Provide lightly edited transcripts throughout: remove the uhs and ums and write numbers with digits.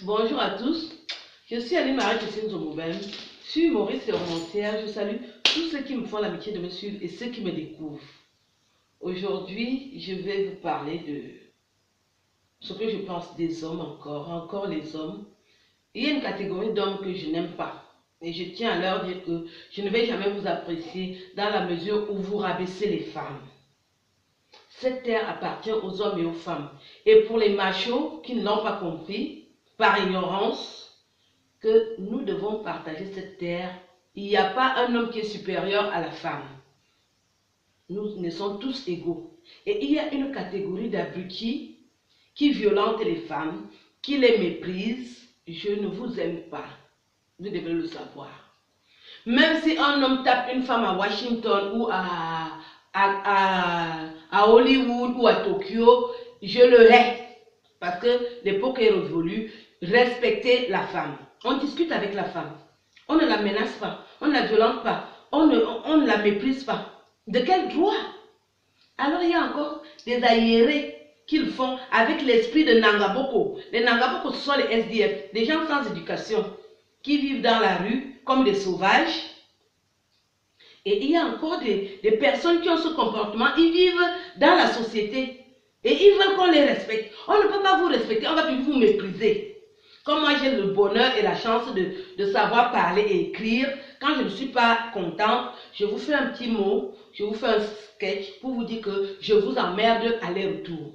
Bonjour à tous, je suis Aline Marie Christine Zomobel, je suis humoriste et romancière. Je salue tous ceux qui me font l'amitié de me suivre et ceux qui me découvrent. Aujourd'hui, je vais vous parler de ce que je pense des hommes encore les hommes. Il y a une catégorie d'hommes que je n'aime pas. Et je tiens à leur dire que je ne vais jamais vous apprécier dans la mesure où vous rabaissez les femmes. Cette terre appartient aux hommes et aux femmes. Et pour les machos qui ne l'ont pas compris, par ignorance, que nous devons partager cette terre, il n'y a pas un homme qui est supérieur à la femme. Nous sommes tous égaux. Et il y a une catégorie d'abrutis qui violentent les femmes, qui les méprisent. Je ne vous aime pas. Vous devez le savoir. Même si un homme tape une femme à Washington ou à Hollywood ou à Tokyo, je le hais. Parce que l'époque est révolue. Respectez la femme. On discute avec la femme. On ne la menace pas. On ne la violente pas. On ne la méprise pas. De quel droit? Alors il y a encore des aérés qu'ils font avec l'esprit de Nangaboko. Les Nangaboko, ce sont les SDF, des gens sans éducation, qui vivent dans la rue comme des sauvages. Et il y a encore des personnes qui ont ce comportement. Ils vivent dans la société. Et ils veulent qu'on les respecte. On ne peut pas vous respecter, on va toujours vous mépriser. Comme moi j'ai le bonheur et la chance de savoir parler et écrire, quand je ne suis pas contente, je vous fais un petit mot, je vous fais un sketch pour vous dire que je vous emmerde aller-retour.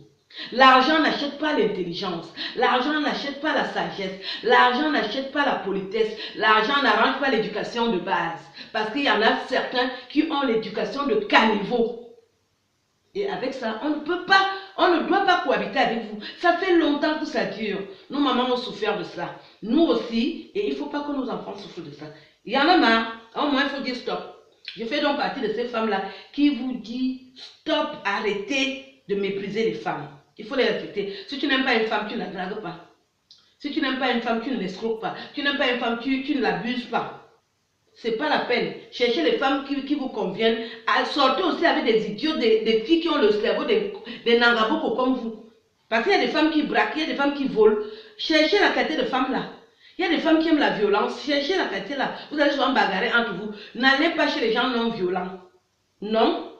L'argent n'achète pas l'intelligence, l'argent n'achète pas la sagesse, l'argent n'achète pas la politesse, l'argent n'arrange pas l'éducation de base. Parce qu'il y en a certains qui ont l'éducation de caniveau. Et avec ça, on ne doit pas cohabiter avec vous. Ça fait longtemps que ça dure. Nos mamans ont souffert de ça. Nous aussi, et il ne faut pas que nos enfants souffrent de ça. Il y en a marre. Au moins, il faut dire stop. Je fais donc partie de ces femmes-là qui vous dit stop, arrêtez de mépriser les femmes. Il faut les respecter. Si tu n'aimes pas une femme, tu ne la dragues pas. Si tu n'aimes pas une femme, tu ne l'escroques pas. Tu n'aimes pas une femme, tu ne l'abuses pas. C'est pas la peine. Cherchez les femmes qui vous conviennent. Sortez aussi avec des idiots, des filles qui ont le cerveau des nangaboko comme vous. Parce qu'il y a des femmes qui braquent, il y a des femmes qui volent. Cherchez la qualité de femmes là. Il y a des femmes qui aiment la violence. Cherchez la qualité là. Vous allez souvent bagarrer entre vous. N'allez pas chez les gens non violents. Non.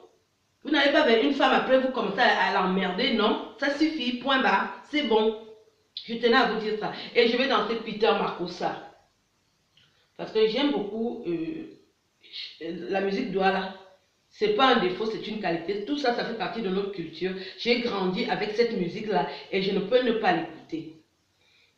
Vous n'allez pas vers une femme après vous commencez à l'emmerder. Non. Ça suffit. Point barre. C'est bon. Je tenais à vous dire ça. Et je vais danser Peter Makossa. Parce que j'aime beaucoup la musique Douala. Ce n'est pas un défaut, c'est une qualité. Tout ça, ça fait partie de notre culture. J'ai grandi avec cette musique-là et je ne peux ne pas l'écouter.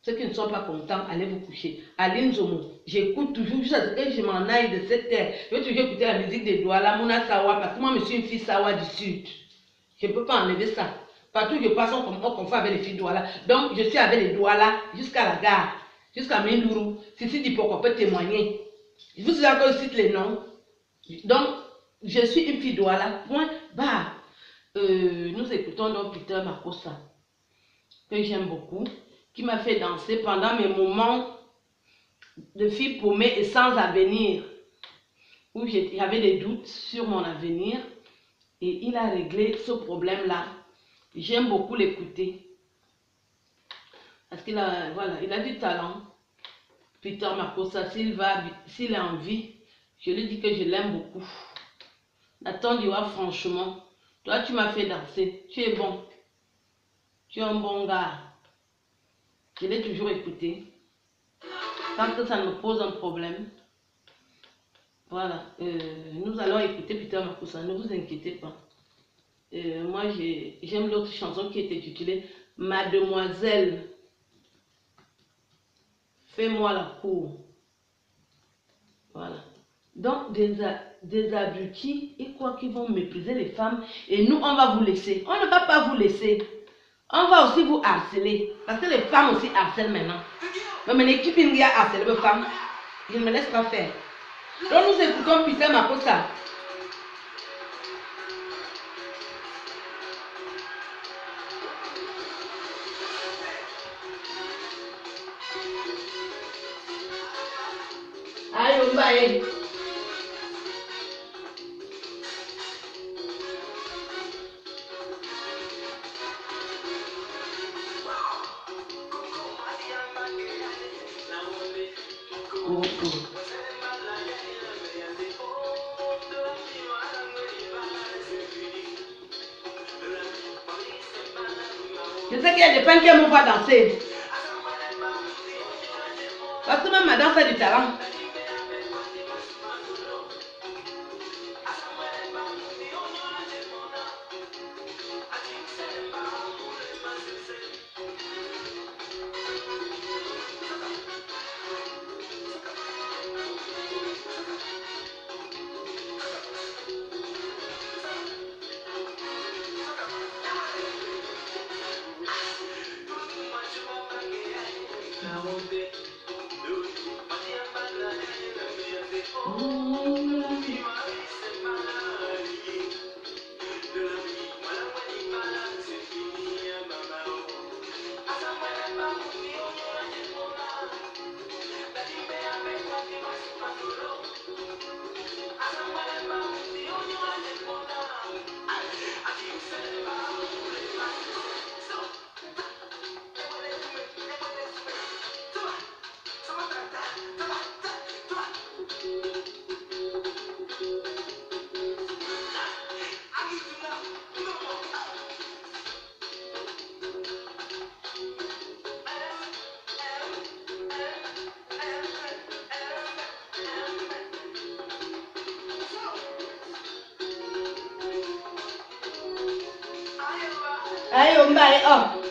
Ceux qui ne sont pas contents, allez vous coucher. Aline Zomo, j'écoute toujours, jusqu'à ce que je m'en aille de cette terre. Je vais toujours écouter la musique des Douala, Mouna Sawa, parce que moi, je suis une fille Sawa du Sud. Je ne peux pas enlever ça. Partout où je passe, on confond avec les filles Douala. Donc, je suis avec les Douala jusqu'à la gare. Jusqu'à Mendourou, Sissi Dipoko peut témoigner. Je vous ai encore cite les noms. Donc, je suis une fille Douala. Point barre. Nous écoutons donc Peter Makossa, que j'aime beaucoup, qui m'a fait danser pendant mes moments de fille paumée et sans avenir, où j'avais des doutes sur mon avenir, et il a réglé ce problème-là. J'aime beaucoup l'écouter. Parce qu'il a, voilà, il a du talent. Peter Makossa, s'il a envie, je lui dis que je l'aime beaucoup. Nathan Diwa, franchement, toi tu m'as fait danser, tu es bon. Tu es un bon gars. Je l'ai toujours écouté. Tant que ça ne me pose un problème. Voilà, nous allons écouter Peter Makossa, ne vous inquiétez pas. Moi j'aime l'autre chanson qui était titulée Mademoiselle. Fais-moi la cour. Voilà. Donc, des abrutis et quoi qui vont mépriser les femmes. Et nous, on va vous laisser. On ne va pas vous laisser. On va aussi vous harceler. Parce que les femmes aussi harcèlent maintenant. Mais l'équipe qui a harcelé les femmes, je ne me laisse pas faire. Donc, nous écoutons Peter Makossa. Aïe, on va y. Oh, oh. Je sais qu'il y a des peines qui me voient danser. Parce que même ma danse a du talent. Aïe, on va aller. Oh.